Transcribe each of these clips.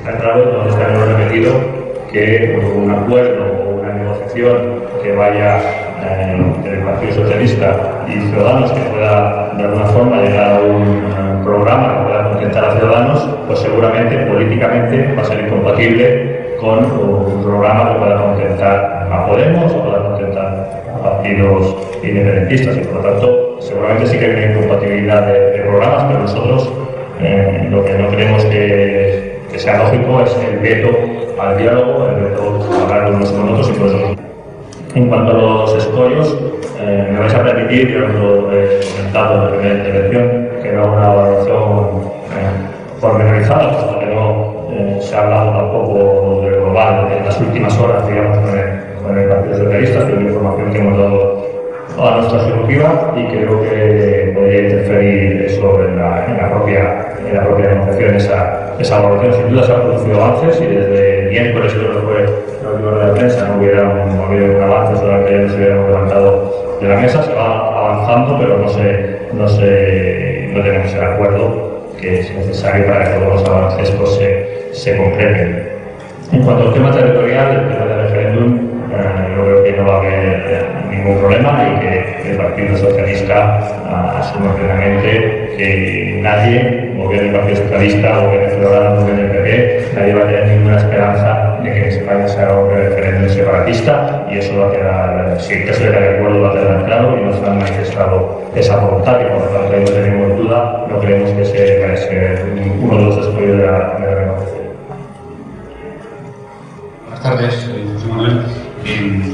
está claro, todos hemos repetido que un acuerdo o una negociación que vaya entre el Partido Socialista y Ciudadanos, que pueda de alguna forma llegar a un programa que pueda contentar a Ciudadanos, pues seguramente políticamente va a ser incompatible con un programa que pueda contentar a Podemos o pueda contentar a partidos independentistas, y por lo tanto seguramente sí que hay una incompatibilidad de programas, pero nosotros lo que no creemos que sea lógico es el veto al diálogo, el veto a hablar unos con otros, y por eso. En cuanto a los escollos, me vais a permitir, yo lo he comentado en la primera intervención, que no una valoración pormenorizada, puesto que no se ha hablado tampoco de global en las últimas horas, digamos, con el Partido Socialista, de la información que hemos dado a nuestra ejecutiva, y creo que podría interferir eso en la propia negociación, esa valoración. Sin duda se han producido avances, y desde el miércoles, creo que fue la última hora de prensa, no hubiera un avance, solamente ya no se hubiéramos levantado de la mesa. Se va avanzando, pero no tenemos el acuerdo que es necesario para que todos los avances pues, se concreten. En cuanto al tema territorial, el tema del referéndum, yo creo que no va a haber ningún problema, y que el Partido Socialista asume plenamente que nadie, gobierne el Partido Socialista, gobierne Ciudadanos, gobierne el PP, nadie va a tener ninguna esperanza de que se vaya a hacer un referéndum separatista, y eso va a quedar, si el caso de que el acuerdo va a quedar claro, y nos han manifestado esa voluntad, y por lo tanto ahí no tenemos duda, no creemos que vaya a ser uno de los escollos de la negociación. Buenas tardes, soy José Manuel.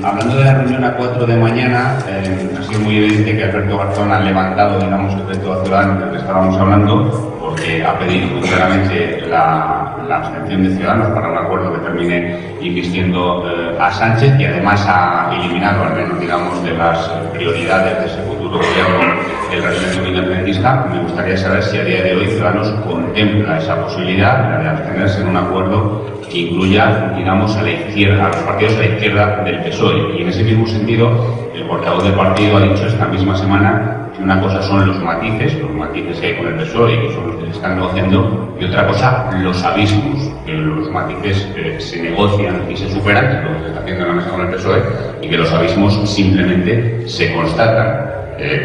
Hablando de la reunión a 4 de mañana, ha sido muy evidente que Alberto Garzón ha levantado, digamos, el veto a Ciudadanos del que estábamos hablando, porque ha pedido muy claramente la abstención de Ciudadanos para un acuerdo que termine invistiendo a Sánchez, y además ha eliminado, al menos, digamos, de las prioridades de ese futuro gobierno, el referéndum independentista. Me gustaría saber si a día de hoy Ciudadanos contempla esa posibilidad, la de abstenerse en un acuerdo que incluya, digamos, a la izquierda, a los partidos a la izquierda del PSOE. Y en ese mismo sentido, el portavoz del partido ha dicho esta misma semana que una cosa son los matices que hay con el PSOE, que son los que se están negociando, y otra cosa, los abismos, que los matices se negocian y se superan, que es lo que se está haciendo en la mesa con el PSOE, y que los abismos simplemente se constatan.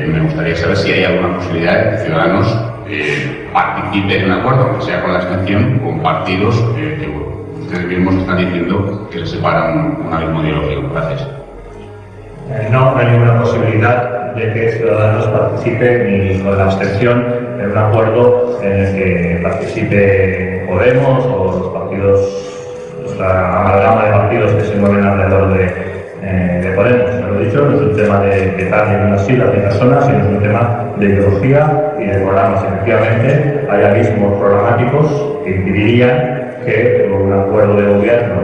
Me gustaría saber si hay alguna posibilidad de que Ciudadanos participe en un acuerdo, aunque sea con la abstención, con partidos que ustedes mismos están diciendo que se separan un abismo ideológico. Gracias. No hay ninguna posibilidad de que Ciudadanos participe ni con la abstención en un acuerdo en el que participe Podemos o los partidos, la amalgama de partidos que se mueven alrededor de Podemos. Ya lo he dicho, no es un tema de tal ni unas siglas ni personas, sino es un tema de ideología y de programas. Efectivamente, hay abismos programáticos que impedirían que un acuerdo de gobierno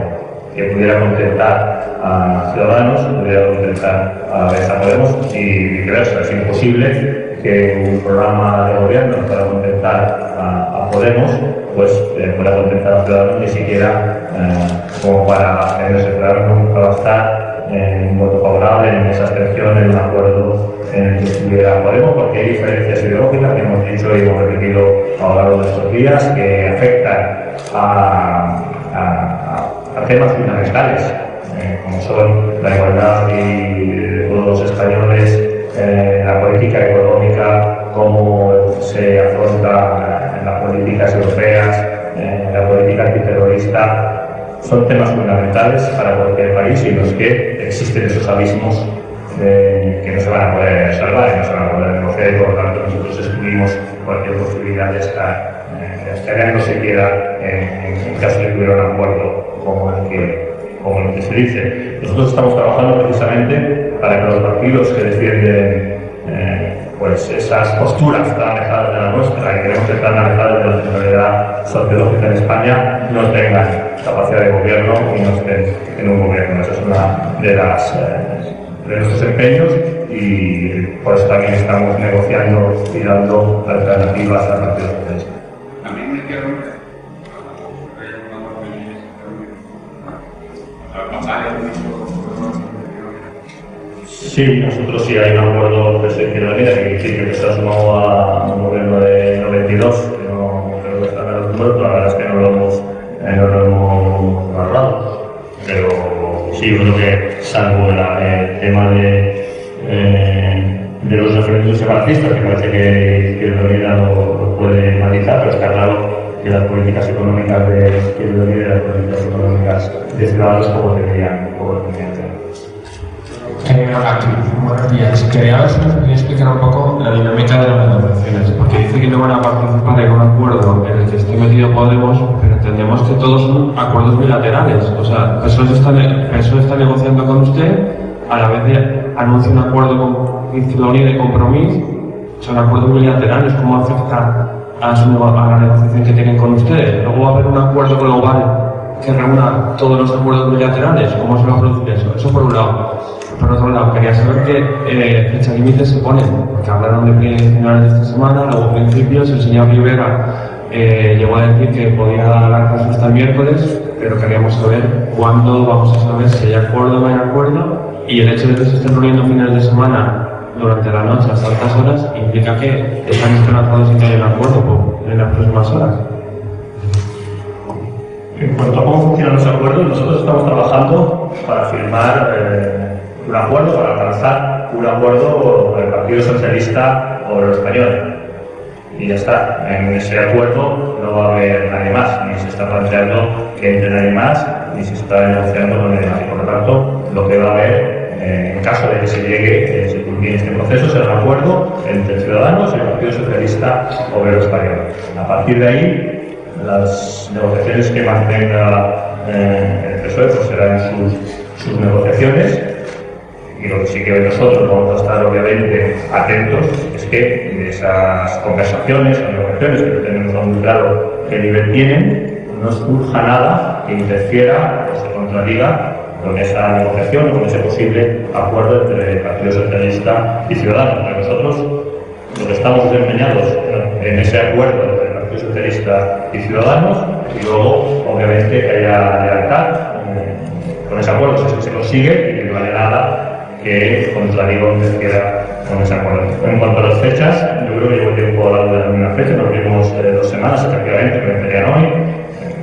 que pudiera contentar a Ciudadanos, pudiera contentar a la vez a Podemos, y viceversa. Es imposible que un programa de gobierno pueda contentar a Podemos, pues pueda contentar a Ciudadanos, ni siquiera como para abstenerse. Ciudadanos nunca va a estar en un voto favorable, en esa abstención, en un acuerdo en el que estuviera Podemos, porque hay diferencias ideológicas que hemos dicho y hemos repetido a lo largo de estos días, que afectan a temas fundamentales, como son la igualdad de todos los españoles, la política económica, cómo se afronta en las políticas europeas, la política antiterrorista. Son temas fundamentales para cualquier país, y en los que existen esos abismos que no se van a poder salvar y no se van a poder negociar, y por lo tanto nosotros excluimos cualquier posibilidad de abstener, no siquiera en caso de que hubiera un acuerdo como el que se dice. Nosotros estamos trabajando precisamente para que los partidos que defienden pues esas posturas tan alejadas de la nuestra, y queremos que tan alejadas de la centralidad sociológica en España, no tengan capacidad de gobierno y no estén en un gobierno. Esa es una de nuestros empeños, y por eso también estamos negociando y dando alternativas al Partido Socialista. Sí, nosotros sí hay un acuerdo de Izquierda Unida, que dice que se ha sumado a un gobierno de 92, que no creo que están en los números, pero la verdad es que no lo hemos sí, yo creo que salvo el tema de los referendos separatistas, que parece que Izquierda Unida lo puede matizar, pero está claro que las políticas económicas de Izquierda Unida y las políticas económicas de Ciudadanos poco tendrían tener. Hola, buenos días. Quería ver si me podía explicar un poco la dinámica de las negociaciones, porque dice que no van a participar en un acuerdo en el que esté metido Podemos, pero entendemos que todos son acuerdos bilaterales. O sea, PSOE está negociando con usted, a la vez anuncia un acuerdo con Izquierda Unida y Compromís. Son acuerdos bilaterales. ¿Cómo afecta a la negociación que tienen con ustedes? Luego va a haber un acuerdo global que reúna todos los acuerdos bilaterales. ¿Cómo se va a producir eso? Eso por un lado. Por otro lado, quería saber qué fecha límite se ponen, porque hablaron de finales de esta semana, luego a principios el señor Rivera llegó a decir que podía alargarse hasta el miércoles, pero queríamos saber cuándo vamos a saber si hay acuerdo o no hay acuerdo, y el hecho de que se estén reuniendo finales de semana durante la noche hasta altas horas implica que están esperanzados en que haya un acuerdo en las próximas horas. En cuanto a cómo funcionan los acuerdos, nosotros estamos trabajando para firmar un acuerdo, para alcanzar un acuerdo con el Partido Socialista Obrero Español. Y ya está. En ese acuerdo no va a haber nadie más, ni se está planteando que entre nadie más, ni se está negociando con nadie más. Y por lo tanto, lo que va a haber, en caso de que se llegue, se culmine este proceso, será un acuerdo entre Ciudadanos y el Partido Socialista Obrero Español. A partir de ahí, las negociaciones que mantenga el PSOE pues serán sus negociaciones. Y lo que sí que nosotros vamos a estar obviamente atentos es que de esas conversaciones o negociaciones que tenemos muy claro qué nivel tienen, no surja nada que interfiera o se contradiga con esa negociación o con ese posible acuerdo entre el Partido Socialista y Ciudadanos. Pero nosotros lo que estamos desempeñados en ese acuerdo entre el Partido Socialista y Ciudadanos, y luego obviamente que haya lealtad con ese acuerdo, si es que se consigue, y que no haya nada que contradiga o interfiera con ese acuerdo. En cuanto a las fechas, yo creo que llevo tiempo hablando de una fecha, nos vimos 2 semanas efectivamente, que empezarían hoy,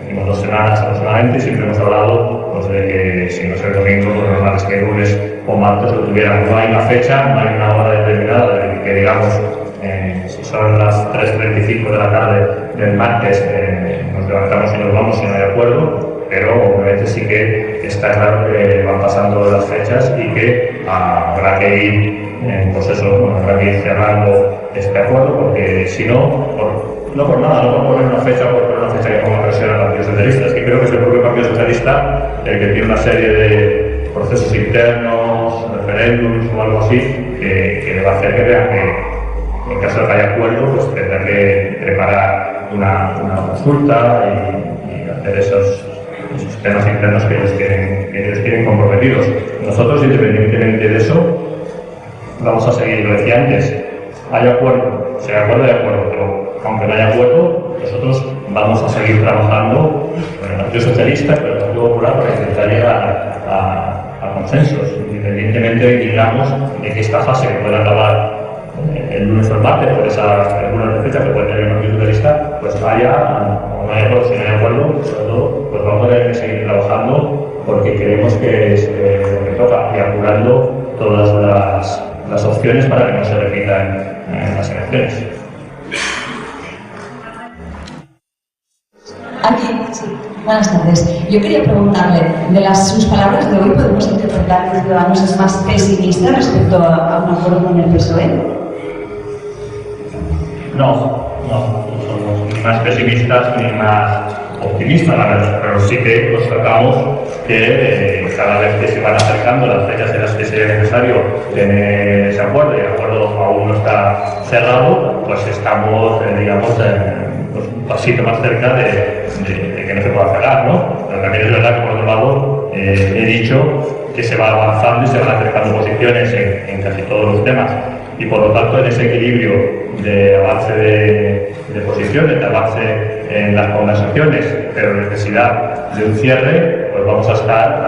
vimos 2 semanas aproximadamente, y siempre hemos hablado pues, de que si no es el domingo, pues normal es que el lunes o martes lo tuviéramos. No hay una fecha, no hay una hora determinada de que digamos, si son las 3:35 de la tarde del martes, nos levantamos y nos vamos si no hay acuerdo. Pero obviamente sí que está claro que van pasando las fechas y que habrá que ir, pues eso, habrá que ir cerrando este acuerdo, porque si no, no por nada, no por poner una fecha, por poner una fecha que ponga presión al Partido Socialista. Es que creo que es el propio Partido Socialista el que tiene una serie de procesos internos, referéndums o algo así, que le va a hacer que vean que en caso de que haya acuerdo, pues tendrá que preparar una consulta y hacer esos temas internos que ellos tienen comprometidos. Nosotros, independientemente de eso, vamos a seguir, lo decía antes, hay acuerdo, si hay acuerdo, hay acuerdo, pero aunque no haya acuerdo, nosotros vamos a seguir trabajando con el Partido Socialista, con el Partido Popular, para intentar llegar a consensos, independientemente, digamos, de que esta fase que pueda acabar el lunes o el martes, por esa alguna fecha que puede tener el Partido Socialista, pues vaya o no haya acuerdo, si no hay acuerdo, sobre todo, pues vamos a tener que seguir trabajando porque creemos que es lo que toca, y apurando todas las opciones para que no se repitan las elecciones. Aquí, sí. Buenas tardes. Yo quería preguntarle, de sus palabras de hoy, ¿podemos interpretar que Ciudadanos es más pesimista respecto a un acuerdo con el PSOE? No somos ni más pesimistas ni más optimistas, la verdad, pero sí que constatamos que cada vez que se van acercando las fechas en las que sea necesario tener ese acuerdo, y el acuerdo aún no está cerrado, pues estamos, digamos, un pasito más cerca de que no se pueda cerrar, ¿no? Pero también es verdad que, por otro lado, he dicho que se va avanzando y se van acercando posiciones en casi todos los temas, y por lo tanto en ese equilibrio de avance de posiciones, de avance en las conversaciones, pero necesidad de un cierre, pues vamos a estar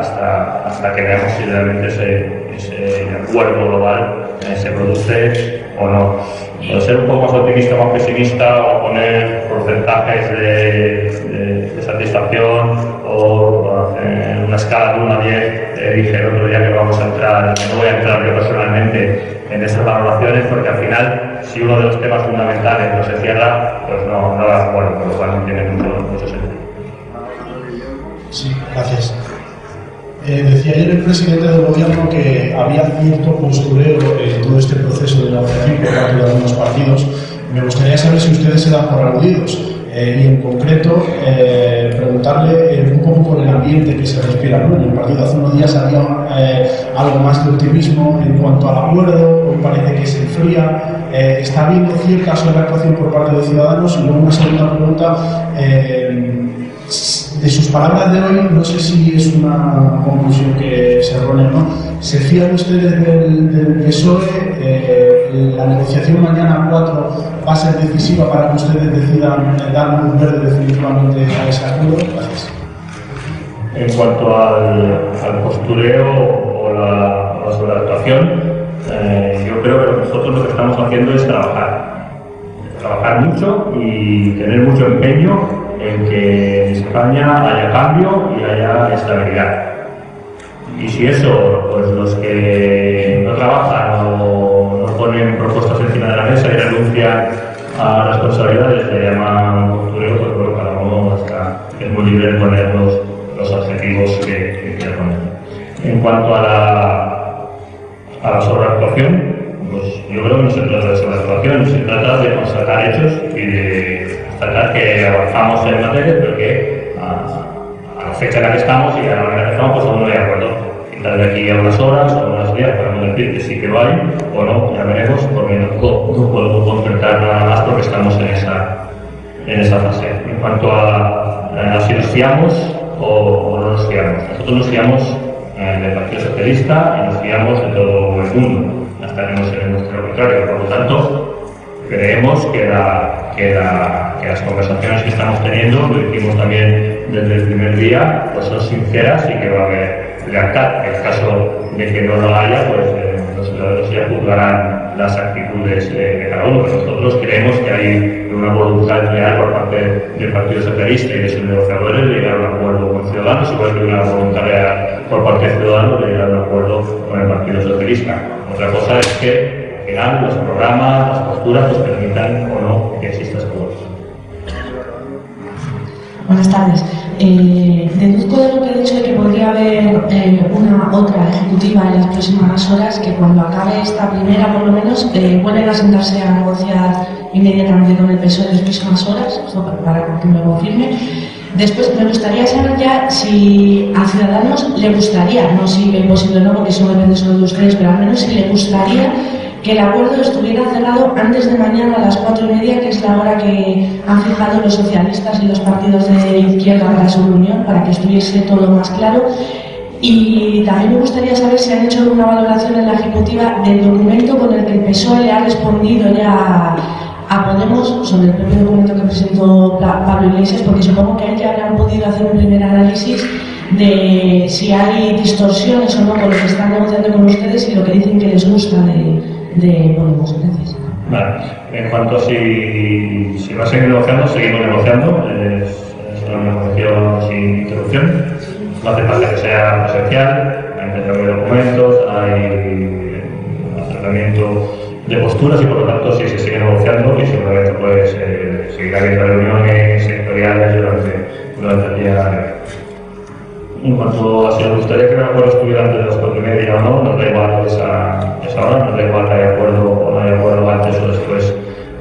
hasta que veamos si realmente ese acuerdo global se produce o no. Puede ser un poco más optimista o más pesimista, o poner porcentajes de satisfacción o hacer una escala de 1 a 10, dije el otro día que vamos a entrar, que no voy a entrar yo personalmente en esas valoraciones, porque al final, si uno de los temas fundamentales no se cierra, pues no da acuerdo, por lo cual no tiene mucho sentido. Sí, gracias. Decía ayer el presidente del gobierno que había cierto postureo en todo este proceso de negociación por parte de algunos partidos. Me gustaría saber si ustedes se dan por aludidos y en concreto preguntarle un poco por el ambiente que se respira, ¿no? En el partido hace unos días había algo más de optimismo en cuanto al acuerdo, hoy parece que se enfría. ¿Está habiendo cierta sobreactuación por parte de Ciudadanos? Y luego una segunda pregunta. De sus palabras de hoy, no sé si es una conclusión que se errónea o no. ¿Se fían ustedes del PSOE? ¿La negociación mañana 4 va a ser decisiva para que ustedes decidan dar luz verde definitivamente a ese acuerdo? Gracias. En cuanto al postureo o la sobreactuación, yo creo que nosotros lo que estamos haciendo es trabajar mucho y tener mucho empeño en que en España haya cambio y haya estabilidad. Y si eso, pues los que no trabajan o no ponen propuestas encima de la mesa y renuncian a responsabilidades, le llaman postureo, pues bueno, cada uno es muy libre de poner los adjetivos que quiera poner. En cuanto a la sobreactuación, pues yo creo que no se trata de sobreactuación, se trata de constatar hechos y de tratar que avanzamos en materia, pero que a la fecha en la que estamos y a la manera que estamos, pues aún no hay acuerdo. Quizás de aquí a unas horas o unos días podemos decir que sí que lo hay o no, ya veremos, porque no puedo concretar nada más porque estamos en esa fase. En cuanto a si nos fiamos o no nos fiamos, nosotros nos fiamos del Partido Socialista y nos fiamos de todo el mundo. Hasta que no se demuestre lo contrario. Por lo tanto, creemos que las conversaciones que estamos teniendo, lo hicimos también desde el primer día, pues son sinceras y que va a haber lealtad. En el caso de que no lo haya, pues los ciudadanos ya juzgarán las actitudes de cada uno. Pero nosotros creemos que hay una voluntad real por parte del Partido Socialista y de sus negociadores de llegar a un acuerdo con Ciudadanos, igual que una voluntad real por parte de Ciudadanos de llegar a un acuerdo con el Partido Socialista. Otra cosa es que al final los programas, las posturas, pues permitan o no que exista este acuerdo. Buenas tardes. Deduzco de lo que he dicho de que podría haber otra ejecutiva en las próximas horas, que cuando acabe esta primera, por lo menos, vuelven a sentarse a negociar inmediatamente con el PSOE en las próximas horas, para que me lo confirme. Después, me gustaría saber ya si a Ciudadanos le gustaría, no si es posible o no, porque eso depende solo de ustedes, pero al menos si le gustaría que el acuerdo estuviera cerrado antes de mañana a las 4:30, que es la hora que han fijado los socialistas y los partidos de izquierda para su reunión, para que estuviese todo más claro. Y también me gustaría saber si han hecho una valoración en la Ejecutiva del documento con el que el PSOE le ha respondido ya a Podemos sobre el propio documento que presentó Pablo Iglesias, porque supongo que ahí ya habrán podido hacer un primer análisis de si hay distorsiones o no con lo que están negociando con ustedes y lo que dicen que les gusta de Podemos. Gracias. Vale. En cuanto a si va a seguir negociando, seguimos negociando. Es una negociación sin interrupción. No hace falta que sea presencial, hay intercambio de documentos, hay acercamiento de posturas y por lo tanto sí se sigue negociando y seguramente pues seguirá habiendo reuniones sectoriales durante el día. En cuanto a si nos gustaría que el acuerdo estuviera antes de las 4:30 o no, nos da igual esa hora, nos da igual que haya acuerdo o no haya acuerdo antes o después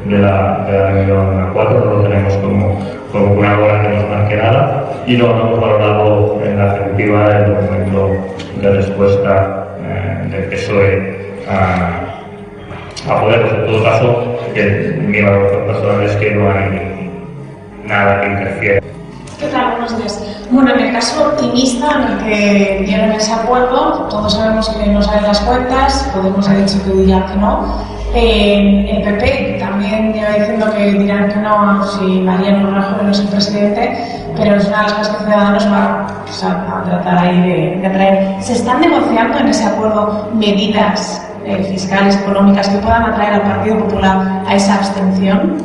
de la reunión a 4, no lo tenemos como una hora que nos marque nada y no hemos valorado en la ejecutiva el documento de respuesta del PSOE a Podemos. En todo caso, mi valoración personal es que no hay nada que interfiera. ¿Qué tal? Buenos días. Bueno, en el caso optimista en el que dieron ese acuerdo, todos sabemos que no salen las cuentas, Podemos ha dicho que dirían que no. El PP también lleva diciendo que dirán que no si Mariano Rajoy no es el presidente, pero es una de las cosas que Ciudadanos va a tratar ahí de atraer. ¿Se están negociando en ese acuerdo medidas fiscales, económicas que puedan atraer al Partido Popular a esa abstención?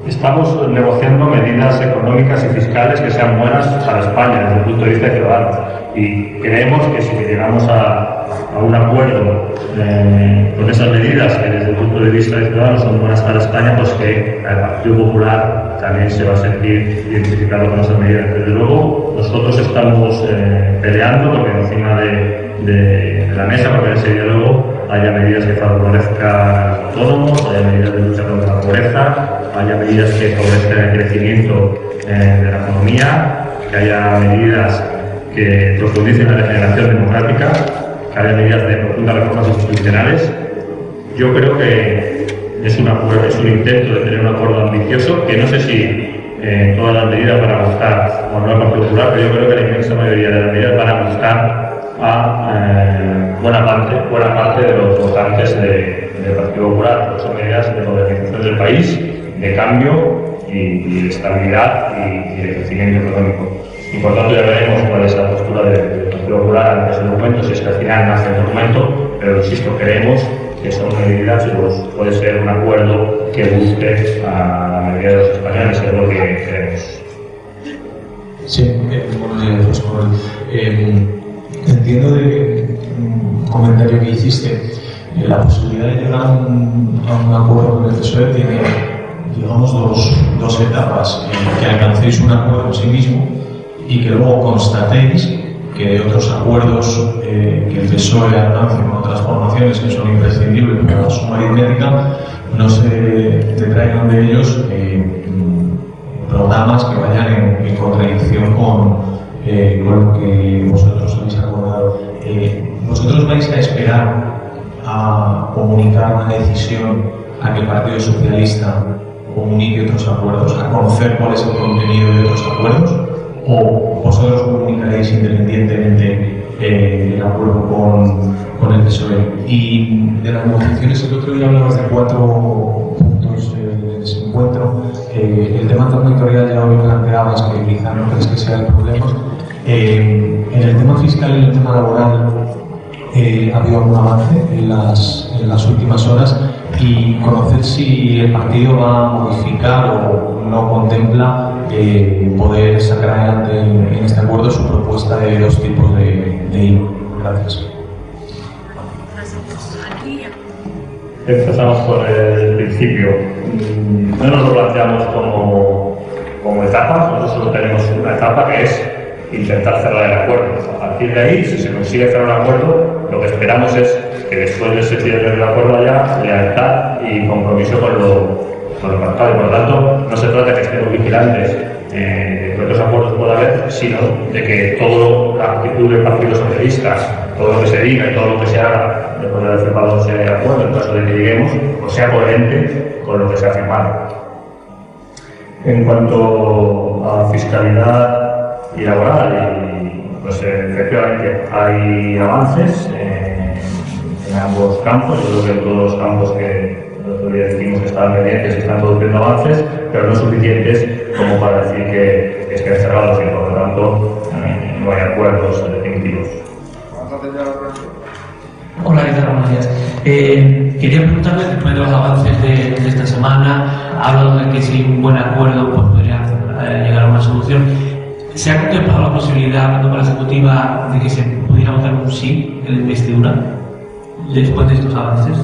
Estamos negociando medidas económicas y fiscales que sean buenas para España desde el punto de vista de ciudadanos, y creemos que si llegamos a un acuerdo con esas medidas que desde el punto de vista de ciudadanos son buenas para España, pues que el Partido Popular también se va a sentir identificado con esas medidas. Desde luego nosotros estamos peleando porque encima de la mesa, porque en ese diálogo haya medidas que favorezcan a los autónomos, haya medidas de lucha contra la pobreza, haya medidas que favorezcan el crecimiento de la economía, que haya medidas que profundicen la regeneración democrática, que haya medidas de profundas reformas institucionales. Yo creo que es un intento de tener un acuerdo ambicioso, que no sé si todas las medidas van a gustar o no al Partido Popular, pero yo creo que la inmensa mayoría de las medidas van a gustar a buena parte de los votantes del Partido Popular, porque son medidas de modernización del país, de cambio y de estabilidad y de crecimiento económico. Y por tanto ya veremos cuál es la postura del Partido Popular ante ese documento, si es que al final nace el documento, pero insisto, creemos que son medidas y puede ser un acuerdo que guste a la mayoría de los españoles, que es lo que queremos. Sí, buenos días, José Manuel. Entiendo de un comentario que hiciste, la posibilidad de llegar a un acuerdo con el PSOE tiene, digamos, dos etapas: que alcancéis un acuerdo en sí mismo y que luego constatéis que otros acuerdos que el PSOE alcance con otras formaciones que son imprescindibles para la suma aritmética, no se detraigan de ellos programas que vayan en contradicción con lo que vosotros habéis acordado. ¿Vosotros vais a esperar a comunicar una decisión a que el Partido Socialista comunique otros acuerdos, a conocer cuál es el contenido de otros acuerdos? ¿O vosotros comunicaréis independientemente el acuerdo con el PSOE? Y de las negociaciones, el otro día hablabas de 4 puntos de desencuentro. El tema territorial ya lo planteabas, que quizá no crees que sea el problema. En el tema fiscal y en el tema laboral ha habido algún avance en las últimas horas, y conocer si el partido va a modificar o no contempla poder sacar adelante en este acuerdo su propuesta de 2 tipos de IVA. Gracias. Empezamos por el principio. No nos lo planteamos como etapas, nosotros solo tenemos una etapa, que es intentar cerrar el acuerdo. A partir de ahí, si se consigue cerrar un acuerdo, lo que esperamos es que después de ese cierre del acuerdo haya lealtad y compromiso con lo pactado. Y por lo tanto, no se trata de que estemos vigilantes de que otros acuerdos pueda haber, sino de que toda la actitud del Partido Socialista, todo lo que se diga y todo lo que se haga después de haber firmado ese acuerdo, en caso de que lleguemos, pues sea coherente con lo que se ha firmado. En cuanto a fiscalidad y laboral, pues efectivamente hay avances en ambos campos. Yo creo que en todos los campos que el otro día dijimos que estaban pendientes se están produciendo avances, pero no suficientes como para decir que estén cerrados, y por lo tanto no hay acuerdos definitivos. Hola, ¿qué tal? Buenos días. Quería preguntarle, después de los avances de esta semana, ha hablado de que sin un buen acuerdo pues podría llegar a una solución. ¿Se ha contemplado la posibilidad, hablando con la Ejecutiva, de que se pudiera votar un sí en la investidura después de estos avances?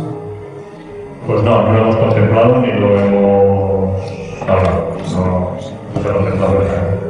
Pues no lo hemos contemplado ni lo hemos hablado. No se ha contemplado.